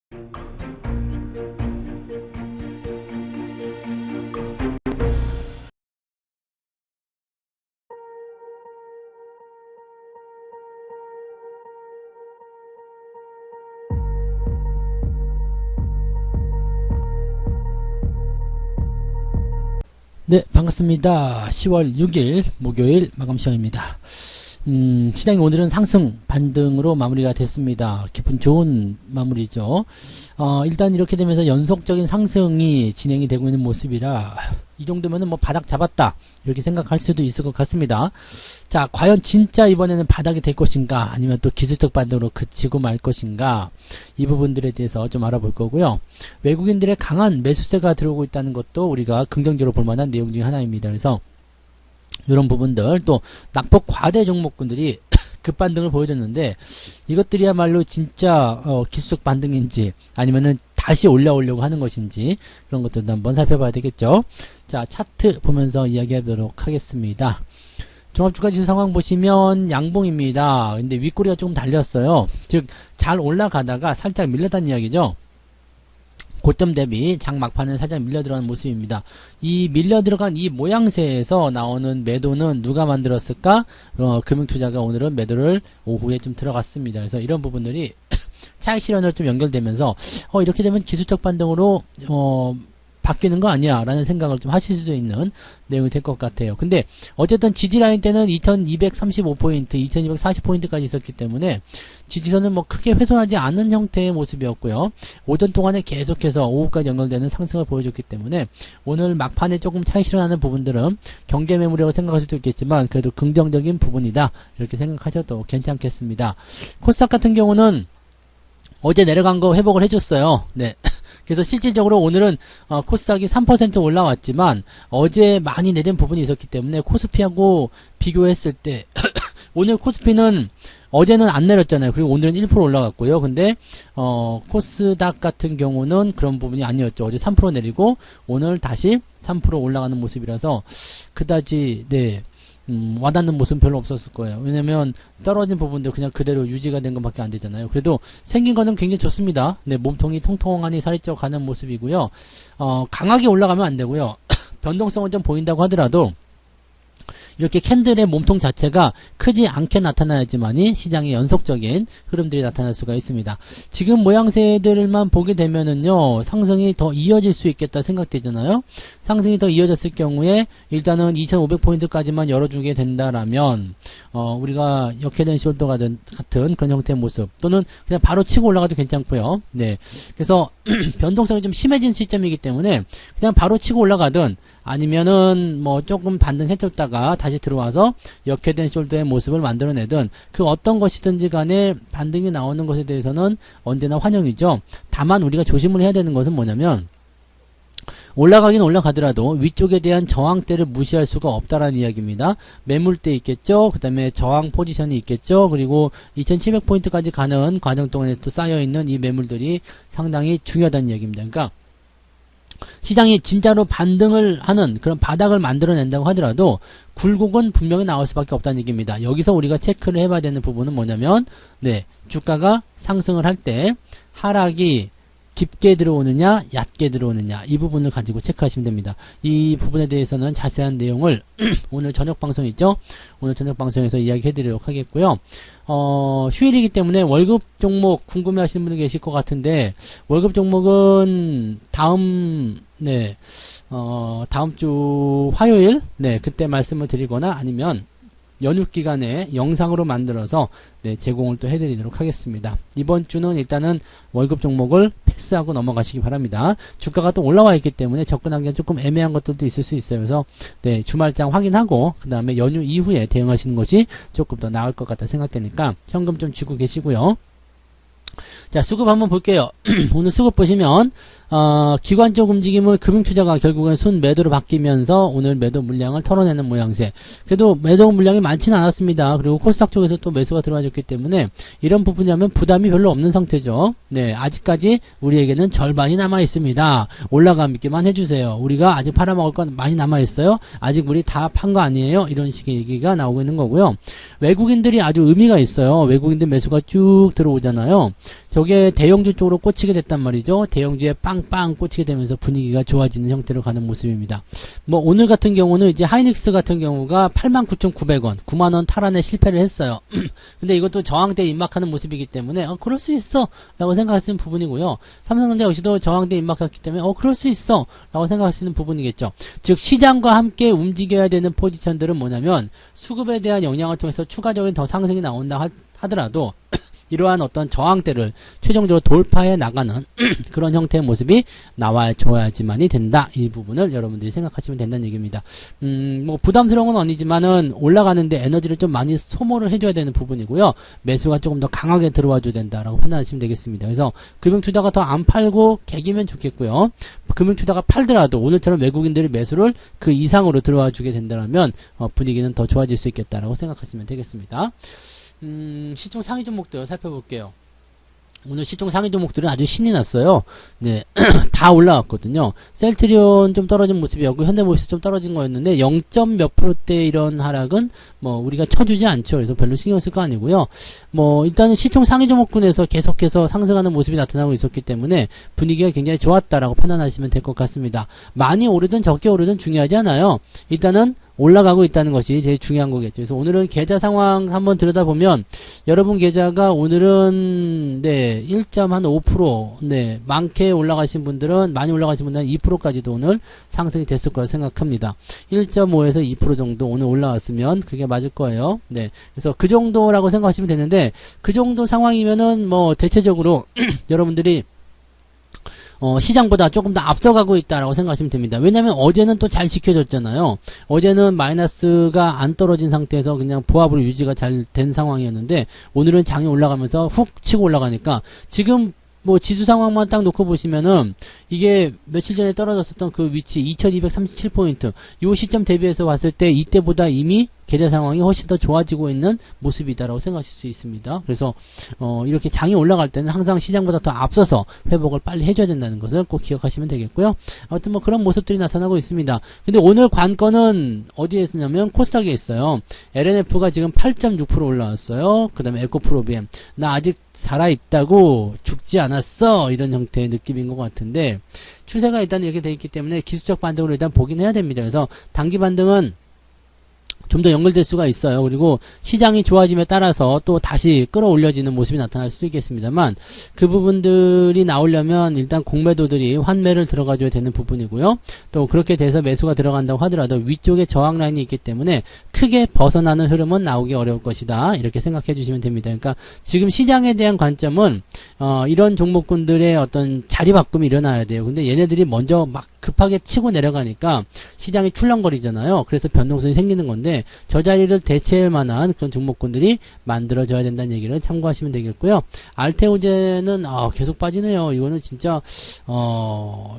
네, 반갑습니다. 10월 6일 목요일 마감 시간입니다. 시장이 오늘은 상승 반등으로 마무리가 됐습니다. 기분 좋은 마무리죠. 일단 이렇게 되면서 연속적인 상승이 진행이 되고 있는 모습이라 이 정도면은 뭐 바닥 잡았다 이렇게 생각할 수도 있을 것 같습니다. 자, 과연 진짜 이번에는 바닥이 될 것인가, 아니면 또 기술적 반등으로 그치고 말 것인가, 이 부분들에 대해서 좀 알아볼 거고요. 외국인들의 강한 매수세가 들어오고 있다는 것도 우리가 긍정적으로 볼 만한 내용 중에 하나입니다. 그래서 이런 부분들, 또 낙폭 과대 종목군들이 급반등을 보여줬는데 이것들이야말로 진짜 기술적 반등인지 아니면은 다시 올라오려고 하는 것인지, 그런 것들도 한번 살펴봐야 되겠죠. 자, 차트 보면서 이야기하도록 하겠습니다. 종합주가지수 상황 보시면 양봉입니다. 근데 윗꼬리가 조금 달렸어요. 즉 잘 올라가다가 살짝 밀렸다는 이야기죠. 고점 대비 장 막판은 살짝 밀려 들어가는 모습입니다. 이 밀려 들어간 이 모양새에서 나오는 매도는 누가 만들었을까? 금융투자가 오늘은 매도를 오후에 좀 들어갔습니다. 그래서 이런 부분들이 차익 실현으로 좀 연결되면서 이렇게 되면 기술적 반등으로 바뀌는 거 아니야 라는 생각을 좀 하실 수도 있는 내용이 될 것 같아요. 근데 어쨌든 지지라인 때는 2235포인트, 2240포인트까지 있었기 때문에 지지선은 뭐 크게 훼손하지 않는 형태의 모습이었고요. 오전 동안에 계속해서 오후까지 연결되는 상승을 보여줬기 때문에 오늘 막판에 조금 차익 실현하는 부분들은 경계 매물이라고 생각할 수도 있겠지만 그래도 긍정적인 부분이다 이렇게 생각하셔도 괜찮겠습니다. 코스닥 같은 경우는 어제 내려간 거 회복을 해줬어요. 네. 그래서 실질적으로 오늘은 코스닥이 3% 올라왔지만 어제 많이 내린 부분이 있었기 때문에 코스피하고 비교했을 때 오늘 코스피는 어제는 안 내렸잖아요. 그리고 오늘은 1% 올라갔고요. 근데 코스닥 같은 경우는 그런 부분이 아니었죠. 어제 3% 내리고 오늘 다시 3% 올라가는 모습이라서 그다지 와닿는 모습은 별로 없었을 거예요. 왜냐면 떨어진 부분도 그냥 그대로 유지가 된 것밖에 안 되잖아요. 그래도 생긴 거는 굉장히 좋습니다. 네, 몸통이 통통하니 살이 쪄 가는 모습이고요. 강하게 올라가면 안 되고요. 변동성은 좀 보인다고 하더라도 이렇게 캔들의 몸통 자체가 크지 않게 나타나야지만이 시장의 연속적인 흐름들이 나타날 수가 있습니다. 지금 모양새들만 보게 되면은요, 상승이 더 이어질 수 있겠다 생각되잖아요. 상승이 더 이어졌을 경우에 일단은 2500포인트까지만 열어주게 된다라면 우리가 역회된 숄더 같은 그런 형태의 모습, 또는 그냥 바로 치고 올라가도 괜찮고요. 네, 그래서 변동성이 좀 심해진 시점이기 때문에 그냥 바로 치고 올라가든 아니면은 뭐 조금 반등해줬다가 다시 들어와서 역회된 숄더의 모습을 만들어내든 그 어떤 것이든지 간에 반등이 나오는 것에 대해서는 언제나 환영이죠. 다만 우리가 조심을 해야 되는 것은 뭐냐면, 올라가긴 올라가더라도 위쪽에 대한 저항대를 무시할 수가 없다라는 이야기입니다. 매물대 있겠죠. 그 다음에 저항 포지션이 있겠죠. 그리고 2700포인트까지 가는 과정 동안에 또 쌓여있는 이 매물들이 상당히 중요하다는 이야기입니다. 그러니까 시장이 진짜로 반등을 하는 그런 바닥을 만들어낸다고 하더라도 굴곡은 분명히 나올 수밖에 없다는 얘기입니다. 여기서 우리가 체크를 해봐야 되는 부분은 뭐냐면, 주가가 상승을 할 때 하락이 깊게 들어오느냐 얕게 들어오느냐, 이 부분을 가지고 체크하시면 됩니다. 이 부분에 대해서는 자세한 내용을 오늘 저녁 방송 있죠? 오늘 저녁 방송에서 이야기해 드리도록 하겠고요. 휴일이기 때문에 월급 종목 궁금해 하시는 분들 계실 것 같은데, 월급 종목은 다음 주 화요일 그때 말씀을 드리거나 아니면 연휴 기간에 영상으로 만들어서 제공을 또 해드리도록 하겠습니다. 이번 주는 일단은 월급 종목을 패스하고 넘어가시기 바랍니다. 주가가 또 올라와 있기 때문에 접근하기가 조금 애매한 것들도 있을 수 있어요. 그래서 주말장 확인하고 그 다음에 연휴 이후에 대응하시는 것이 조금 더 나을 것 같다 생각되니까 현금 좀 쥐고 계시고요. 자, 수급 한번 볼게요. 오늘 수급 보시면 기관 쪽 움직임을 금융투자가 결국은 순 매도로 바뀌면서 오늘 매도 물량을 털어내는 모양새. 그래도 매도 물량이 많지는 않았습니다. 그리고 코스닥 쪽에서 또 매수가 들어와줬기 때문에 이런 부분이라면 부담이 별로 없는 상태죠. 네, 아직까지 우리에게는 절반이 남아 있습니다. 올라가기만 해주세요. 우리가 아직 팔아먹을 건 많이 남아 있어요. 아직 우리 다 판 거 아니에요. 이런 식의 얘기가 나오고 있는 거고요. 외국인들이 아주 의미가 있어요. 외국인들 매수가 쭉 들어오잖아요. 저게 대형주 쪽으로 꽂히게 됐단 말이죠. 대형주에 빵빵 꽂히게 되면서 분위기가 좋아지는 형태로 가는 모습입니다. 뭐 오늘 같은 경우는 이제 하이닉스 같은 경우가 89,900원, 9만원 탈환에 실패를 했어요. 근데 이것도 저항대에 입막하는 모습이기 때문에 그럴 수 있어 라고 생각할 수 있는 부분이고요. 삼성전자 역시도 저항대에 입막했기 때문에 그럴 수 있어 라고 생각할 수 있는 부분이겠죠. 즉 시장과 함께 움직여야 되는 포지션들은 뭐냐면 수급에 대한 영향을 통해서 추가적인 더 상승이 나온다 하더라도 이러한 어떤 저항대를 최종적으로 돌파해 나가는 그런 형태의 모습이 나와줘야지만이 된다. 이 부분을 여러분들이 생각하시면 된다는 얘기입니다. 뭐 부담스러운 건 아니지만은 올라가는데 에너지를 좀 많이 소모를 해줘야 되는 부분이고요. 매수가 조금 더 강하게 들어와 줘야 된다라고 판단하시면 되겠습니다. 그래서 금융투자가 더 안 팔고 개기면 좋겠고요. 금융투자가 팔더라도 오늘처럼 외국인들이 매수를 그 이상으로 들어와 주게 된다면 분위기는 더 좋아질 수 있겠다라고 생각하시면 되겠습니다. 시총 상위 종목들 살펴볼게요. 오늘 시총 상위 종목들은 아주 신이 났어요. 네, 다 올라왔거든요. 셀트리온 좀 떨어진 모습이었고 현대모비스 좀 떨어진 거였는데 0. 몇 %대 이런 하락은 뭐 우리가 쳐주지 않죠. 그래서 별로 신경 쓸 거 아니고요. 뭐 일단은 시총 상위 종목군에서 계속해서 상승하는 모습이 나타나고 있었기 때문에 분위기가 굉장히 좋았다라고 판단하시면 될 것 같습니다. 많이 오르든 적게 오르든 중요하지 않아요. 일단은 올라가고 있다는 것이 제일 중요한 거겠죠. 그래서 오늘은 계좌 상황 한번 들여다보면 여러분 계좌가 오늘은 네 1.5% 네 많게 올라가신 분들은 많이 올라가신 분들은 2%까지도 오늘 상승이 됐을 거라 생각합니다. 1.5에서 2% 정도 오늘 올라왔으면 그게 맞을 거예요. 네, 그래서 그 정도라고 생각하시면 되는데 그 정도 상황이면은 뭐 대체적으로 여러분들이 시장보다 조금 더 앞서가고 있다라고 생각하시면 됩니다. 왜냐면 어제는 또 잘 지켜졌잖아요. 어제는 마이너스가 안 떨어진 상태에서 그냥 보합으로 유지가 잘 된 상황이었는데 오늘은 장이 올라가면서 훅 치고 올라가니까 지금 뭐 지수 상황만 딱 놓고 보시면은 이게 며칠 전에 떨어졌었던 그 위치 2237포인트 요 시점 대비해서 봤을 때 이때보다 이미 계좌 상황이 훨씬 더 좋아지고 있는 모습이다라고 생각하실 수 있습니다. 그래서 이렇게 장이 올라갈 때는 항상 시장보다 더 앞서서 회복을 빨리 해줘야 된다는 것을 꼭 기억하시면 되겠고요. 아무튼 뭐 그런 모습들이 나타나고 있습니다. 근데 오늘 관건은 어디에 있냐면 코스닥에 있어요. LNF가 지금 8.6% 올라왔어요. 그 다음에 에코프로비엠 나 아직 살아있다고 죽지 않았어 이런 형태의 느낌인 것 같은데 추세가 일단 이렇게 돼 있기 때문에 기술적 반등으로 일단 보긴 해야 됩니다. 그래서 단기 반등은 좀 더 연결될 수가 있어요. 그리고 시장이 좋아짐에 따라서 또 다시 끌어올려지는 모습이 나타날 수도 있겠습니다만 그 부분들이 나오려면 일단 공매도들이 환매를 들어가줘야 되는 부분이고요. 또 그렇게 돼서 매수가 들어간다고 하더라도 위쪽에 저항 라인이 있기 때문에 크게 벗어나는 흐름은 나오기 어려울 것이다. 이렇게 생각해 주시면 됩니다. 그러니까 지금 시장에 대한 관점은 이런 종목군들의 어떤 자리 바꿈이 일어나야 돼요. 근데 얘네들이 먼저 막 급하게 치고 내려가니까 시장이 출렁거리잖아요. 그래서 변동성이 생기는 건데 저 자리를 대체할 만한 그런 종목군들이 만들어져야 된다는 얘기를 참고하시면 되겠고요. 알테오제는 계속 빠지네요. 이거는 진짜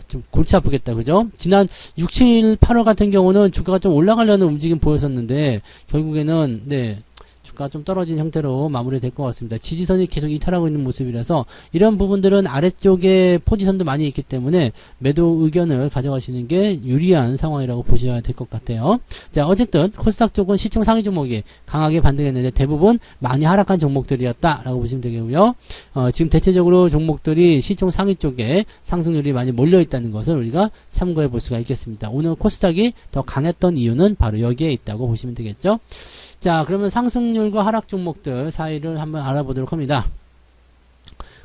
좀 골치 아프겠다. 그죠? 지난 6, 7, 8월 같은 경우는 주가가 좀 올라가려는 움직임 보였었는데 결국에는 네 주가가 좀 떨어진 형태로 마무리될 것 같습니다. 지지선이 계속 이탈하고 있는 모습이라서 이런 부분들은 아래쪽에 포지션도 많이 있기 때문에 매도 의견을 가져가시는 게 유리한 상황이라고 보셔야 될 것 같아요. 자, 어쨌든 코스닥 쪽은 시총 상위 종목이 강하게 반등했는데 대부분 많이 하락한 종목들이었다라고 보시면 되겠고요. 지금 대체적으로 종목들이 시총 상위 쪽에 상승률이 많이 몰려있다는 것을 우리가 참고해 볼 수가 있겠습니다. 오늘 코스닥이 더 강했던 이유는 바로 여기에 있다고 보시면 되겠죠. 자, 그러면 상승률과 하락 종목들 사이를 한번 알아보도록 합니다.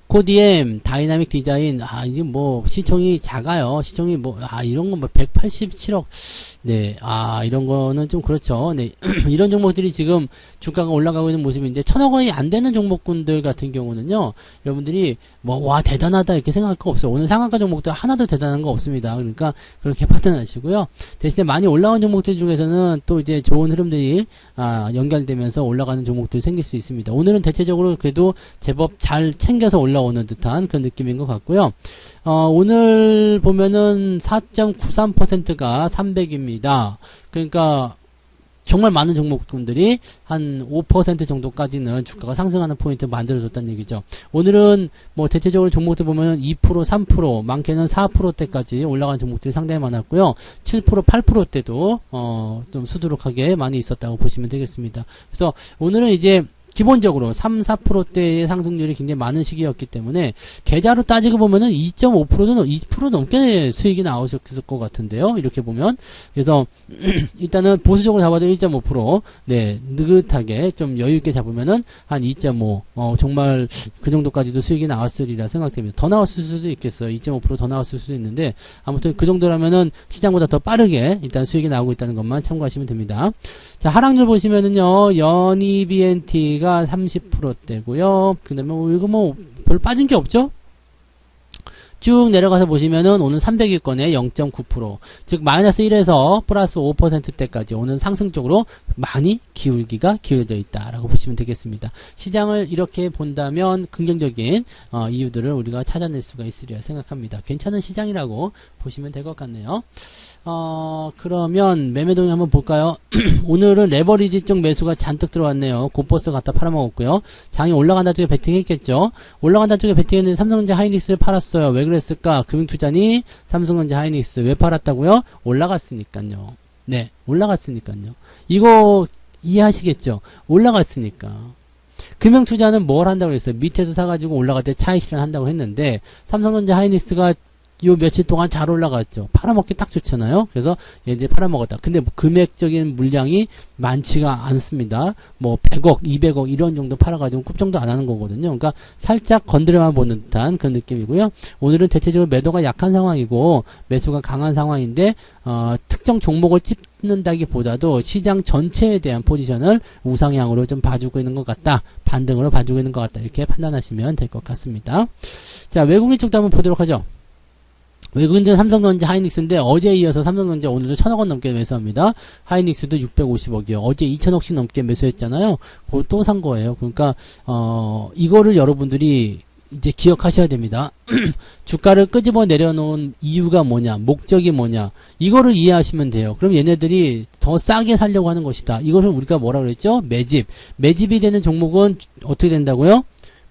코디엠, 다이나믹 디자인, 이게 뭐, 시총이 작아요. 시총이 뭐, 이런 거 뭐, 187억. 네, 이런 거는 좀 그렇죠. 네, 이런 종목들이 지금 주가가 올라가고 있는 모습인데, 1,000억 원이 안 되는 종목군들 같은 경우는요, 여러분들이 뭐, 와, 대단하다, 이렇게 생각할 거 없어요. 오늘 상한가 종목들 하나도 대단한 거 없습니다. 그러니까, 그렇게 판단하시고요. 대신에 많이 올라온 종목들 중에서는 또 이제 좋은 흐름들이, 연결되면서 올라가는 종목들이 생길 수 있습니다. 오늘은 대체적으로 그래도 제법 잘 챙겨서 올라오고 올라오는 듯한 그런 느낌인 것 같고요. 오늘 보면은 4.93%가 300입니다. 그러니까 정말 많은 종목군들이 한 5% 정도까지는 주가가 상승하는 포인트 만들어줬다는 얘기죠. 오늘은 뭐 대체적으로 종목들 보면 2%, 3%, 많게는 4%대까지 올라간 종목들이 상당히 많았고요. 7%, 8%대도 좀 수두룩하게 많이 있었다고 보시면 되겠습니다. 그래서 오늘은 이제 기본적으로 3, 4%대의 상승률이 굉장히 많은 시기였기 때문에 계좌로 따지고 보면은 2.5%는 2% 넘게 수익이 나오셨을 것 같은데요. 이렇게 보면. 그래서 일단은 보수적으로 잡아도 1.5%, 네, 느긋하게 좀 여유 있게 잡으면은 한 2.5, 정말 그 정도까지도 수익이 나왔으리라 생각됩니다. 더 나왔을 수도 있겠어요. 2.5% 더 나왔을 수도 있는데 아무튼 그 정도라면은 시장보다 더 빠르게 일단 수익이 나오고 있다는 것만 참고하시면 됩니다. 자, 하락률 보시면은요, 연이 BNT가 30%대고요. 그 다음에 이거 뭐 별 빠진 게 없죠? 쭉 내려가서 보시면은 오늘 300위권에 0.9%, 즉 마이너스 1에서 플러스 5%대까지 오는 상승 쪽으로 많이 기울기가 기울어져 있다라고 보시면 되겠습니다. 시장을 이렇게 본다면 긍정적인 이유들을 우리가 찾아낼 수가 있으리라 생각합니다. 괜찮은 시장이라고 보시면 될 것 같네요. 그러면 매매 동향 한번 볼까요? 오늘은 레버리지 쪽 매수가 잔뜩 들어왔네요. 고버스 갖다 팔아먹었고요. 장이 올라간다 쪽에 베팅했겠죠. 올라간다 쪽에 베팅했는데 삼성전자 하이닉스를 팔았어요. 왜 그랬을까? 금융투자니 삼성전자 하이닉스 왜 팔았다고요? 올라갔으니까요. 네, 올라갔으니까요. 이거 이해하시겠죠? 올라갔으니까. 금융투자는 뭘 한다고 그랬어요? 밑에서 사가지고 올라갈 때 차익 실현한다고 했는데 삼성전자 하이닉스가 요 며칠 동안 잘 올라갔죠. 팔아먹기 딱 좋잖아요. 그래서 얘들이 팔아먹었다. 근데 금액적인 물량이 많지가 않습니다. 뭐 100억, 200억 이런 정도 팔아가지고 kup정도 안 하는 거거든요. 그러니까 살짝 건드려만 보는 듯한 그런 느낌이고요. 오늘은 대체적으로 매도가 약한 상황이고 매수가 강한 상황인데 특정 종목을 찝는다기보다도 시장 전체에 대한 포지션을 우상향으로 좀 봐주고 있는 것 같다. 반등으로 봐주고 있는 것 같다. 이렇게 판단하시면 될 것 같습니다. 자, 외국인 쪽도 한번 보도록 하죠. 외국인들은 삼성전자 하이닉스인데 어제에 이어서 삼성전자 오늘도 1000억원 넘게 매수합니다. 하이닉스도 650억이요. 어제 2000억씩 넘게 매수했잖아요. 그걸 또 산 거예요. 그러니까 이거를 여러분들이 이제 기억하셔야 됩니다. 주가를 끄집어 내려놓은 이유가 뭐냐, 목적이 뭐냐, 이거를 이해하시면 돼요. 그럼 얘네들이 더 싸게 살려고 하는 것이다. 이것을 우리가 뭐라 그랬죠? 매집이 되는 종목은 어떻게 된다고요?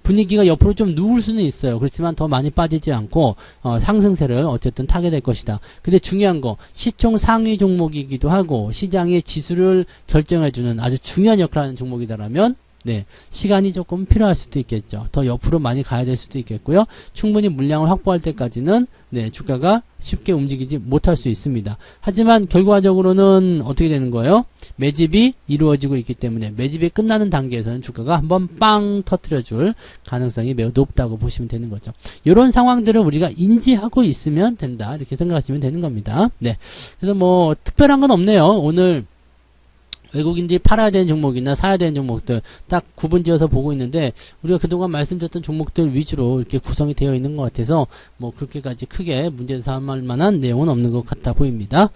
분위기가 옆으로 좀 누울 수는 있어요. 그렇지만 더 많이 빠지지 않고 상승세를 어쨌든 타게 될 것이다. 근데 중요한 거, 시총 상위 종목이기도 하고 시장의 지수를 결정해주는 아주 중요한 역할을 하는 종목이다라면 네, 시간이 조금 필요할 수도 있겠죠. 더 옆으로 많이 가야 될 수도 있겠고요. 충분히 물량을 확보할 때까지는 네, 주가가 쉽게 움직이지 못할 수 있습니다. 하지만 결과적으로는 어떻게 되는 거예요? 매집이 이루어지고 있기 때문에 매집이 끝나는 단계에서는 주가가 한번 빵 터뜨려줄 가능성이 매우 높다고 보시면 되는 거죠. 이런 상황들을 우리가 인지하고 있으면 된다. 이렇게 생각하시면 되는 겁니다. 네, 그래서 뭐 특별한 건 없네요. 오늘 외국인들이 팔아야 되는 종목이나 사야 되는 종목들 딱 구분지어서 보고 있는데 우리가 그동안 말씀드렸던 종목들 위주로 이렇게 구성이 되어 있는 것 같아서 뭐 그렇게까지 크게 문제 삼을 만한 내용은 없는 것 같아 보입니다.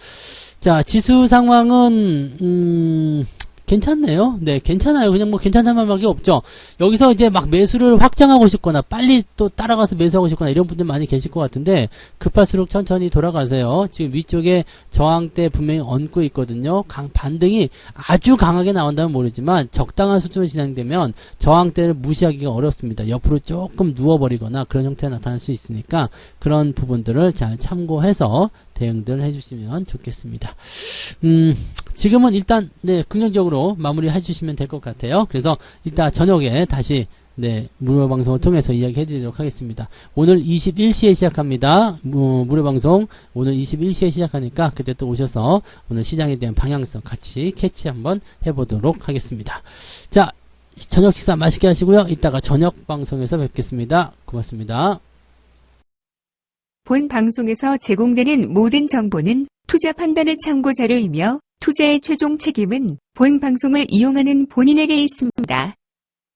자, 지수 상황은 괜찮네요. 네, 괜찮아요. 그냥 뭐 괜찮다는 말밖에 없죠. 여기서 이제 막 매수를 확장하고 싶거나 빨리 또 따라가서 매수하고 싶거나 이런 분들 많이 계실 것 같은데 급할수록 천천히 돌아가세요. 지금 위쪽에 저항대 분명히 얹고 있거든요. 반등이 아주 강하게 나온다면 모르지만 적당한 수준으로 진행되면 저항대를 무시하기가 어렵습니다. 옆으로 조금 누워버리거나 그런 형태가 나타날 수 있으니까 그런 부분들을 잘 참고해서 대응들 해주시면 좋겠습니다. 지금은 일단 네, 긍정적으로 마무리 해주시면 될 것 같아요. 그래서 이따 저녁에 다시 네, 무료 방송을 통해서 이야기 해드리도록 하겠습니다. 오늘 21시에 시작합니다. 무료 방송 오늘 21시에 시작하니까 그때 또 오셔서 오늘 시장에 대한 방향성 같이 캐치 한번 해보도록 하겠습니다. 자, 저녁 식사 맛있게 하시고요. 이따가 저녁 방송에서 뵙겠습니다. 고맙습니다. 본 방송에서 제공되는 모든 정보는 투자 판단의 참고 자료이며 투자의 최종 책임은 본 방송을 이용하는 본인에게 있습니다.